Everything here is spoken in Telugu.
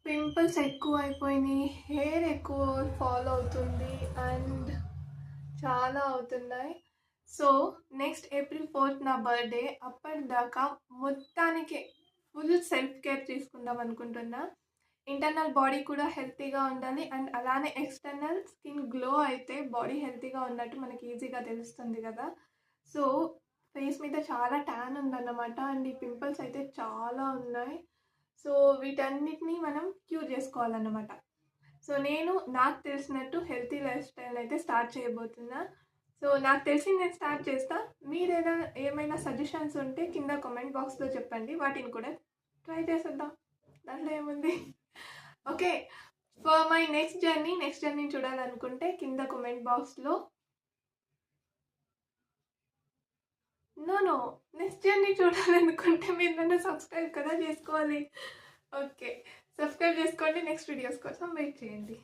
పింపుల్స్ ఎక్కువ అయిపోయినాయి, హెయిర్ ఎక్కువ ఫాల్ అవుతుంది అండ్ చాలా అవుతున్నాయి. సో నెక్స్ట్ ఏప్రిల్ 4th నా బర్త్డే. అప్పటిదాకా మొత్తానికి ఫుల్ సెల్ఫ్ కేర్ తీసుకుందాం అనుకుంటున్నా. ఇంటర్నల్ బాడీ కూడా హెల్తీగా ఉండాలి అండ్ అలానే ఎక్స్టర్నల్ స్కిన్ గ్లో అయితే బాడీ హెల్తీగా ఉన్నట్టు మనకి ఈజీగా తెలుస్తుంది కదా. సో ఫేస్ మీద చాలా ట్యాన్ ఉందన్నమాట అండ్ ఈ పింపుల్స్ అయితే చాలా ఉన్నాయి. సో వీటన్నిటిని మనం క్యూర్ చేసుకోవాలన్నమాట. సో నేను నాకు తెలిసినట్టు హెల్తీ లైఫ్ స్టైల్ అయితే స్టార్ట్ చేయబోతున్నా. సో నాకు తెలిసి నేను స్టార్ట్ చేస్తా. మీరు ఏమైనా సజెషన్స్ ఉంటే కింద కామెంట్ బాక్స్లో చెప్పండి, వాటిని కూడా ట్రై చేసేద్దాం, దాంట్లో ఏముంది. Okay, for my next journey చూడాలనుకుంటే కింద కామెంట్ బాక్స్లో నో నెక్స్ట్ జర్నీ చూడాలనుకుంటే మీరు నన్ను సబ్స్క్రైబ్ కదా చేసుకోవాలి. ఓకే, సబ్స్క్రైబ్ చేసుకోండి, నెక్స్ట్ వీడియోస్ కోసం వెయిట్ చేయండి.